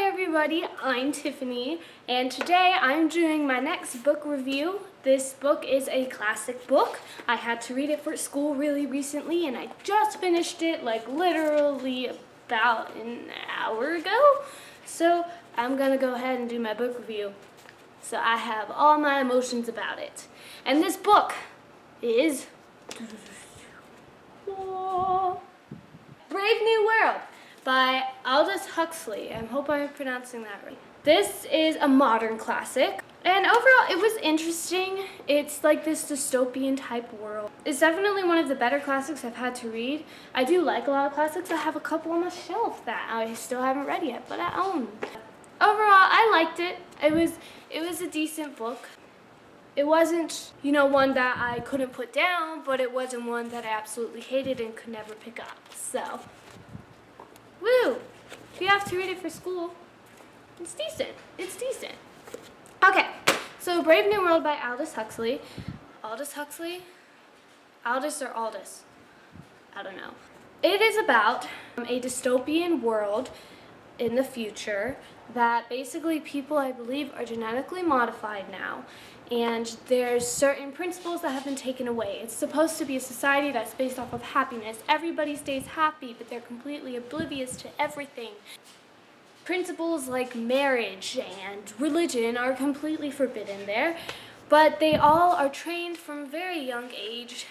everybody, I'm Tiffany, and today I'm doing my next book review. This book is a classic book. I had to read it for school really recently, and I just finished it like literally about an hour ago. So I'm gonna go ahead and do my book review. So I have all my emotions about it. And this book is Brave New World by Aldous Huxley. I hope I'm pronouncing that right. This is a modern classic, and overall it was interesting. It's like this dystopian type world. It's definitely one of the better classics I've had to read. I do like a lot of classics. I have a couple on my shelf that I still haven't read yet, but I own. Overall, I liked it. It was a decent book. It wasn't, one that I couldn't put down, but it wasn't one that I absolutely hated and could never pick up. So, woo! If you have to read it for school, it's decent. It's decent. Okay, so Brave New World by Aldous Huxley. Aldous Huxley? Aldous or Aldous? I don't know. It is about a dystopian world in the future that basically people, I believe, are genetically modified now, and there's certain principles that have been taken away. It's supposed to be a society that's based off of happiness. Everybody stays happy, but they're completely oblivious to everything. Principles like marriage and religion are completely forbidden there, but they all are trained from a very young age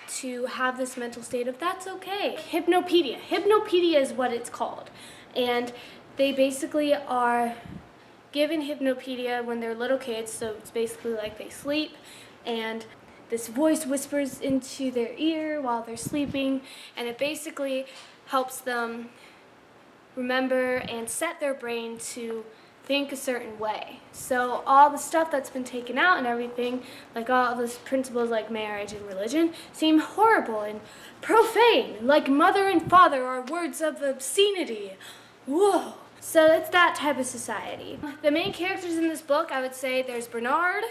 to have this mental state of that's okay. Hypnopedia. Hypnopedia is what it's called. And they basically are given hypnopedia when they're little kids, so it's basically like they sleep, and this voice whispers into their ear while they're sleeping, and it basically helps them remember and set their brain to think a certain way. So all the stuff that's been taken out and everything, like all those principles like marriage and religion, seem horrible and profane, like mother and father are words of obscenity. Whoa. So it's that type of society. The main characters in this book, I would say there's Bernard,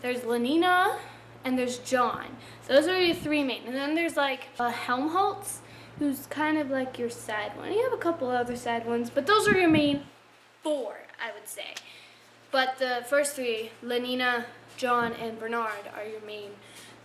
there's Lenina, and there's John. Those are your three main. And then there's like Helmholtz, who's kind of like your sad one. You have a couple other sad ones, but those are your main four, I would say. But the first three, Lenina, John, and Bernard, are your main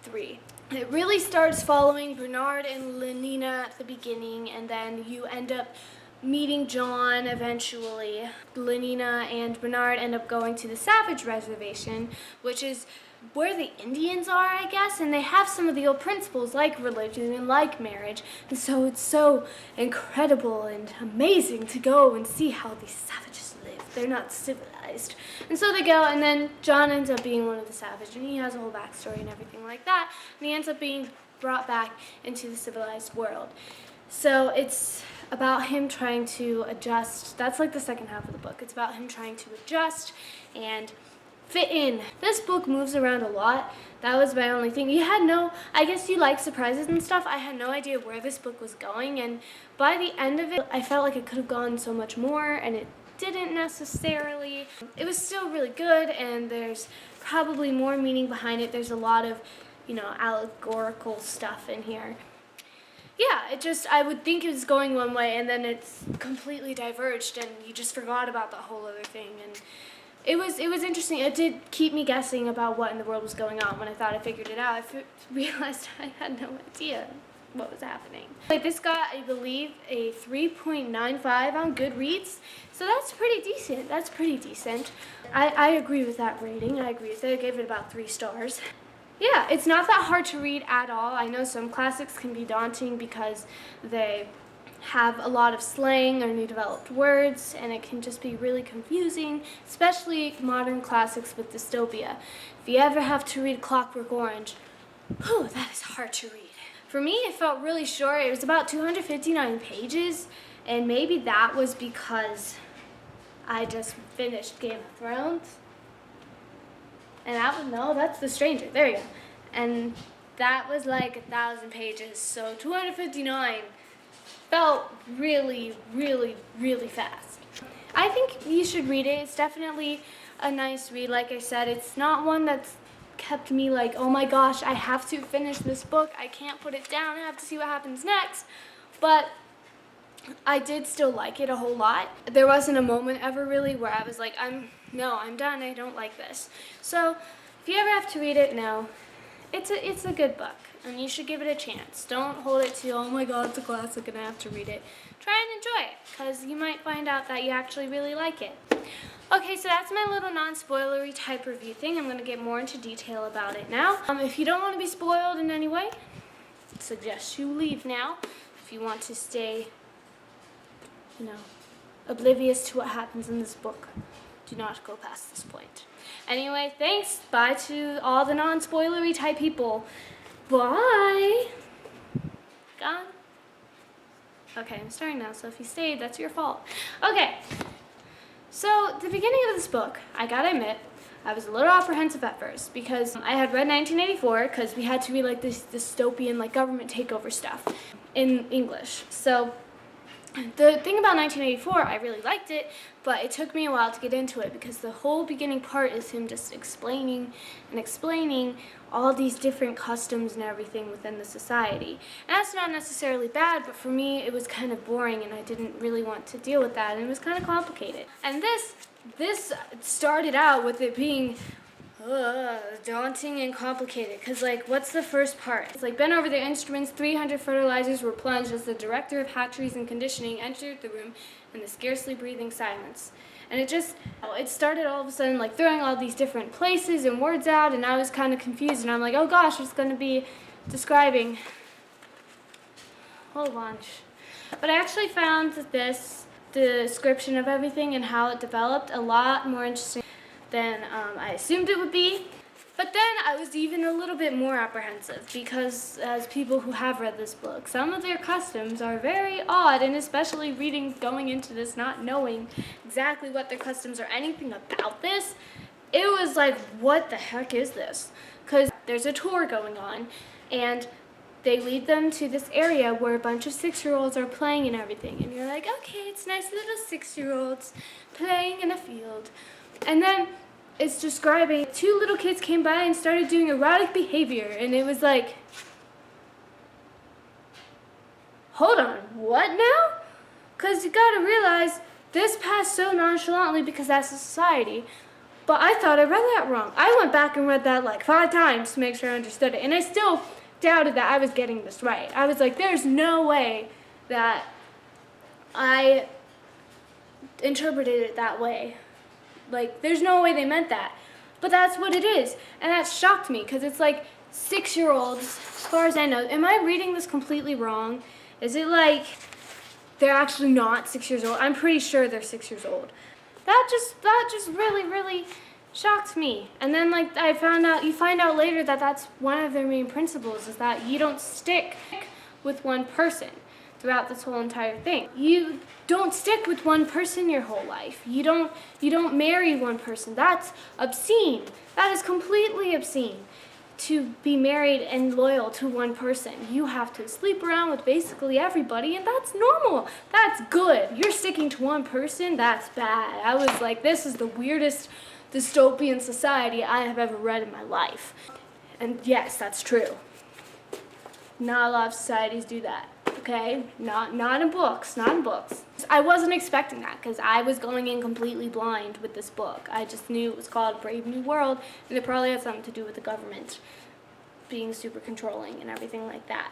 three. It really starts following Bernard and Lenina at the beginning, and then you end up meeting John eventually. Lenina and Bernard end up going to the Savage Reservation, which is where the Indians are, I guess, and they have some of the old principles like religion and like marriage, and so it's so incredible and amazing to go and see how these savages live. They're not civilized. And so they go, and then John ends up being one of the savages, and he has a whole backstory and everything like that, and he ends up being brought back into the civilized world. So it's about him trying to adjust. That's like the second half of the book. It's about him trying to adjust and fit in. This book moves around a lot. That was my only thing. I guess you like surprises and stuff. I had no idea where this book was going, and by the end of it, I felt like it could have gone so much more, and it didn't necessarily. It was still really good, and there's probably more meaning behind it. There's a lot of, allegorical stuff in here. Yeah, I would think it was going one way, and then it's completely diverged, and you just forgot about the whole other thing. And it was interesting. It did keep me guessing about what in the world was going on. When I thought I figured it out, I realized I had no idea what was happening. This got, I believe, a 3.95 on Goodreads, so that's pretty decent. That's pretty decent. I agree with that rating. I agree with it. I gave it about 3 stars. Yeah, it's not that hard to read at all. I know some classics can be daunting because they have a lot of slang or new developed words, and it can just be really confusing, especially modern classics with dystopia. If you ever have to read Clockwork Orange, that is hard to read. For me, it felt really short. It was about 259 pages, and maybe that was because I just finished Game of Thrones. And that's The Stranger, there you go. And that was like 1,000 pages, so 259 felt really, really, really fast. I think you should read it. It's definitely a nice read. Like I said, it's not one that's kept me like, oh my gosh, I have to finish this book. I can't put it down. I have to see what happens next. But I did still like it a whole lot. There wasn't a moment ever really where I was like, I'm done, I don't like this. So if you ever have to read it, no, it's a good book, and you should give it a chance. Don't hold it to, oh my god, it's a classic and I have to read it. Try and enjoy it, because you might find out that you actually really like it. Okay, so that's my little non-spoilery type review thing. I'm going to get more into detail about it now. If you don't want to be spoiled in any way, I suggest you leave now. If you want to stay, oblivious to what happens in this book, do not go past this point. Anyway, thanks. Bye to all the non-spoilery type people. Bye. Gone. Okay, I'm starting now, so if you stayed, that's your fault. Okay, so the beginning of this book, I gotta admit, I was a little apprehensive at first because I had read 1984 because we had to read like this dystopian like government takeover stuff in English. So the thing about 1984, I really liked it, but it took me a while to get into it because the whole beginning part is him just explaining all these different customs and everything within the society. And that's not necessarily bad, but for me it was kind of boring and I didn't really want to deal with that, and it was kind of complicated. And this started out with it being daunting and complicated, because like, what's the first part? It's like, bent over their instruments, 300 fertilizers were plunged as the director of hatcheries and conditioning entered the room in the scarcely breathing silence. And it started all of a sudden like throwing all these different places and words out, and I was kind of confused, and I'm like, oh gosh, it's going to be describing a whole bunch. But I actually found this description of everything and how it developed a lot more interesting than I assumed it would be. But then I was even a little bit more apprehensive because, as people who have read this book, some of their customs are very odd, and especially going into this not knowing exactly what their customs or anything about this, it was like, what the heck is this? Because there's a tour going on, and they lead them to this area where a bunch of 6-year-olds are playing and everything, and you're like, okay, it's nice little 6-year-olds playing in a field. And then it's describing 2 little kids came by and started doing erotic behavior, and it was like, hold on, what now? Because you gotta realize this passed so nonchalantly because that's a society, but I thought I read that wrong. I went back and read that like 5 times to make sure I understood it, and I still doubted that I was getting this right. I was like, there's no way that I interpreted it that way. Like, there's no way they meant that. But that's what it is. And that shocked me, because it's like 6-year-olds, as far as I know. Am I reading this completely wrong? Is it like they're actually not 6 years old? I'm pretty sure they're 6 years old. That just really, really shocked me. And then like you find out later that that's one of their main principles, is that you don't stick with one person throughout this whole entire thing. You don't stick with one person your whole life. You don't marry one person. That's obscene. That is completely obscene, to be married and loyal to one person. You have to sleep around with basically everybody, and that's normal. That's good. You're sticking to one person, that's bad. I was like, this is the weirdest dystopian society I have ever read in my life. And yes, that's true. Not a lot of societies do that. Okay, not in books, not in books. I wasn't expecting that because I was going in completely blind with this book. I just knew it was called Brave New World, and it probably had something to do with the government being super controlling and everything like that.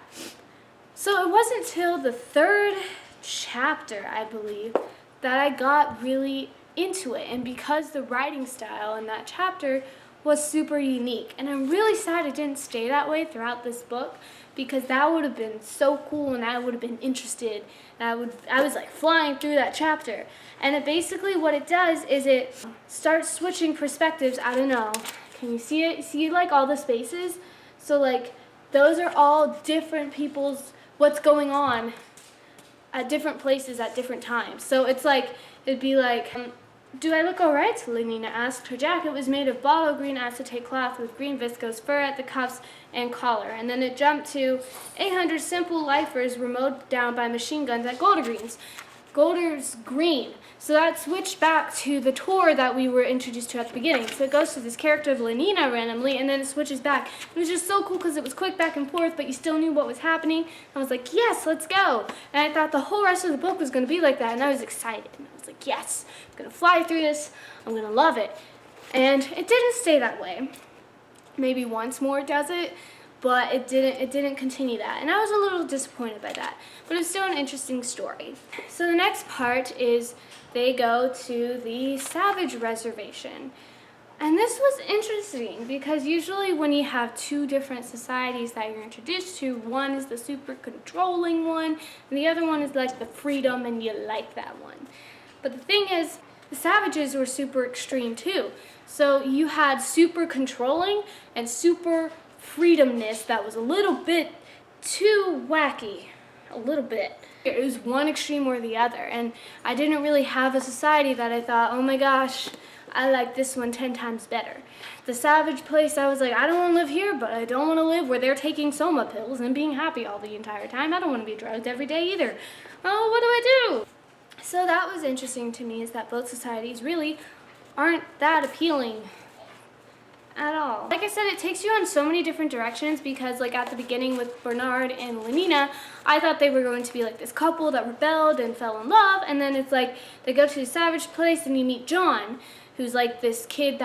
So it wasn't till the 3rd chapter, I believe, that I got really into it, and because the writing style in that chapter was super unique, and I'm really sad it didn't stay that way throughout this book, because that would have been so cool and I would have been interested, and I was like flying through that chapter. And it basically, what it does is it starts switching perspectives. I don't know, can you see it? See like all the spaces? So like those are all different people's, what's going on at different places at different times. So it's like, it'd be like, do I look alright? Lenina asked. Her jacket was made of bottle green acetate cloth with green viscose fur at the cuffs and collar. And then it jumped to 800 simple lifers were mowed down by machine guns at Golda Greens. Golder's green. So that switched back to the tour that we were introduced to at the beginning. So it goes to this character of Lenina randomly, and then it switches back. It was just so cool because it was quick back and forth, but you still knew what was happening. I was like, yes, let's go. And I thought the whole rest of the book was going to be like that, and I was excited. And I was like, yes, I'm going to fly through this. I'm going to love it. And it didn't stay that way. Maybe once more it does it, but it didn't continue that. And I was a little disappointed by that. But it's still an interesting story. So the next part is they go to the Savage Reservation. And this was interesting because usually when you have two different societies that you're introduced to, one is the super controlling one, and the other one is like the freedom and you like that one. But the thing is, the savages were super extreme too. So you had super controlling and super freedomness that was a little bit too wacky. A little bit. It was one extreme or the other, and I didn't really have a society that I thought, oh my gosh, I like this one 10 times better. The savage place, I was like, I don't want to live here, but I don't want to live where they're taking soma pills and being happy all the entire time. I don't want to be drugged every day either. Oh, what do I do? So that was interesting to me, is that both societies really aren't that appealing at all. Like I said, it takes you on so many different directions because like at the beginning with Bernard and Lenina, I thought they were going to be like this couple that rebelled and fell in love, and then it's like they go to the savage place and you meet John, who's like this kid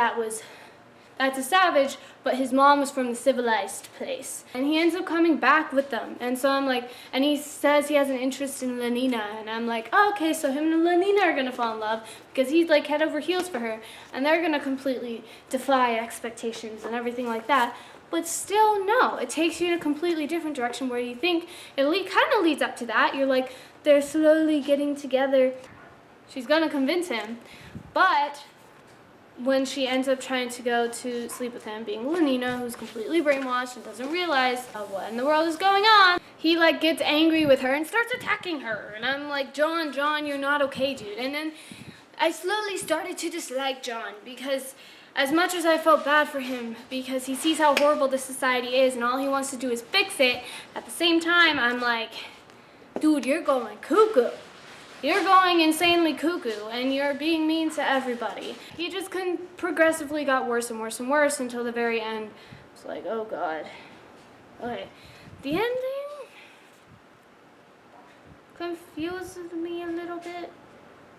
that's a savage, but his mom was from the civilized place. And he ends up coming back with them. And so I'm like, and he says he has an interest in Lenina. And I'm like, oh, okay, so him and Lenina are going to fall in love because he's like head over heels for her. And they're going to completely defy expectations and everything like that. But still, no, it takes you in a completely different direction where you think it kind of leads up to that. You're like, they're slowly getting together. She's going to convince him. But when she ends up trying to go to sleep with him, being Lenina, who's completely brainwashed and doesn't realize what in the world is going on, he like gets angry with her and starts attacking her. And I'm like, John, you're not okay, dude. And then I slowly started to dislike John because as much as I felt bad for him because he sees how horrible this society is and all he wants to do is fix it, at the same time, I'm like, dude, you're going cuckoo. You're going insanely cuckoo, and you're being mean to everybody. He just progressively got worse and worse and worse until the very end. It's like, oh God. Okay. The ending confuses me a little bit.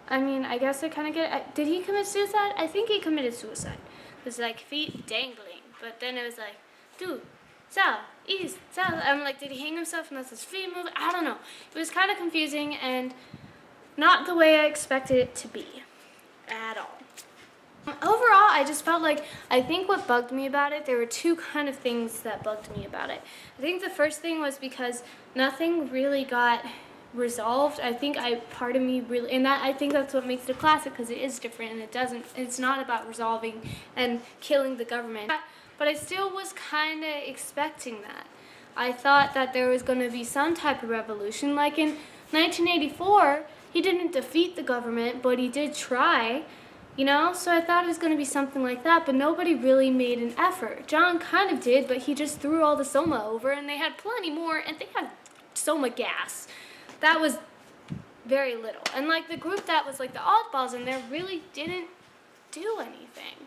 I mean, I guess I kind of get it. Did he commit suicide? I think he committed suicide. It was like feet dangling, but then it was like, dude, south, east, south. I'm like, did he hang himself and that's his feet moving? I don't know. It was kind of confusing and not the way I expected it to be at all. Overall, I just felt like, I think what bugged me about it, there were two kind of things that bugged me about it. I think the first thing was because nothing really got resolved. I think part of me really, and I think that's what makes it a classic, because it is different and it's not about resolving and killing the government. But I still was kind of expecting that. I thought that there was going to be some type of revolution, like in 1984, he didn't defeat the government, but he did try, you know? So I thought it was going to be something like that, but nobody really made an effort. John kind of did, but he just threw all the soma over, and they had plenty more, and they had soma gas. That was very little. And like the group that was like the oddballs in there really didn't do anything.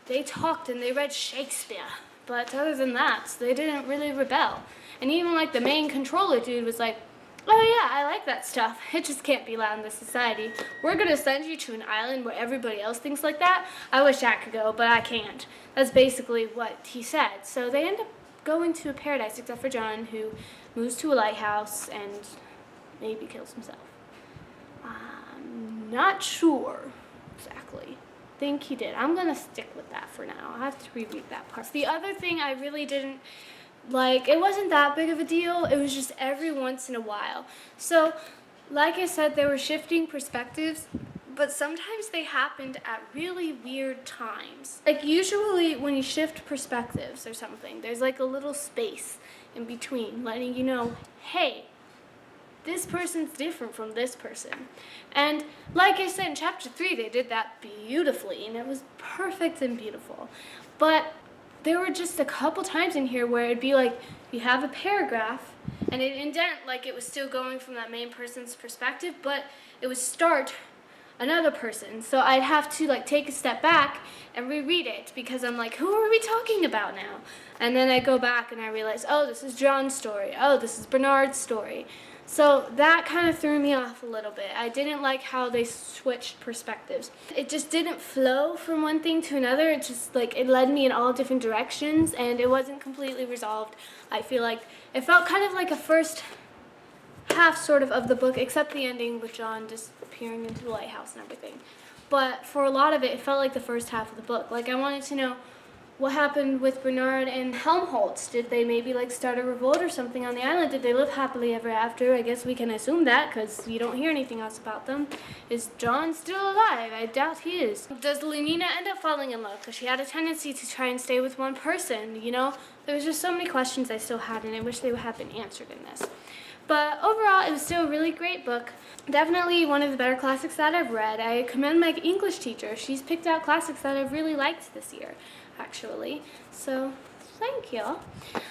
They talked and they read Shakespeare, but other than that, they didn't really rebel. And even like the main controller dude was like, oh yeah, I like that stuff. It just can't be allowed in this society. We're gonna send you to an island where everybody else thinks like that. I wish I could go, but I can't. That's basically what he said. So they end up going to a paradise, except for John, who moves to a lighthouse and maybe kills himself. I'm not sure exactly. Think he did. I'm gonna stick with that for now. I'll have to reread that part. The other thing I really didn't like, it wasn't that big of a deal, it was just every once in a while. So, like I said, they were shifting perspectives, but sometimes they happened at really weird times. Like usually when you shift perspectives or something, there's like a little space in between letting you know, hey, this person's different from this person. And like I said in chapter 3, they did that beautifully, and it was perfect and beautiful. But there were just a couple times in here where it'd be like, you have a paragraph, and it indent like it was still going from that main person's perspective, but it would start another person. So I'd have to like take a step back and reread it because I'm like, who are we talking about now? And then I go back and I realize, oh, this is John's story. Oh, this is Bernard's story. So that kind of threw me off a little bit. I didn't like how they switched perspectives. It just didn't flow from one thing to another. It just like, it led me in all different directions and it wasn't completely resolved. I feel like it felt kind of like a first half sort of the book, except the ending with John disappearing into the lighthouse and everything. But for a lot of it, it felt like the first half of the book. Like I wanted to know what happened with Bernard and Helmholtz. Did they maybe like start a revolt or something on the island? Did they live happily ever after? I guess we can assume that because you don't hear anything else about them. Is John still alive? I doubt he is. Does Lenina end up falling in love? Because she had a tendency to try and stay with one person, you know? There was just so many questions I still had and I wish they would have been answered in this. But overall, it was still a really great book. Definitely one of the better classics that I've read. I commend my English teacher. She's picked out classics that I've really liked this year, actually. So, thank you.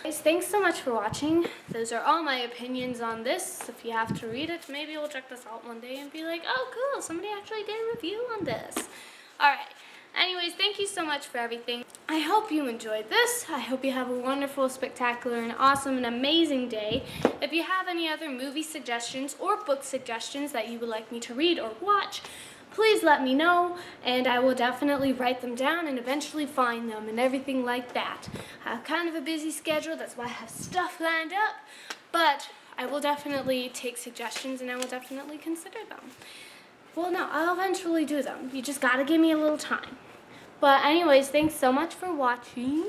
Guys, thanks so much for watching. Those are all my opinions on this. If you have to read it, maybe we'll check this out one day and be like, oh cool, somebody actually did a review on this. Alright. Anyways, thank you so much for everything. I hope you enjoyed this. I hope you have a wonderful, spectacular, and awesome and amazing day. If you have any other movie suggestions or book suggestions that you would like me to read or watch, please let me know, and I will definitely write them down and eventually find them and everything like that. I have kind of a busy schedule, that's why I have stuff lined up, but I will definitely take suggestions and I will definitely consider them. Well, no, I'll eventually do them. You just gotta give me a little time. But anyways, thanks so much for watching.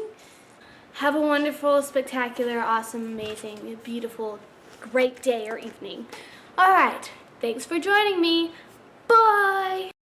Have a wonderful, spectacular, awesome, amazing, beautiful, great day or evening. Alright, thanks for joining me. Bye!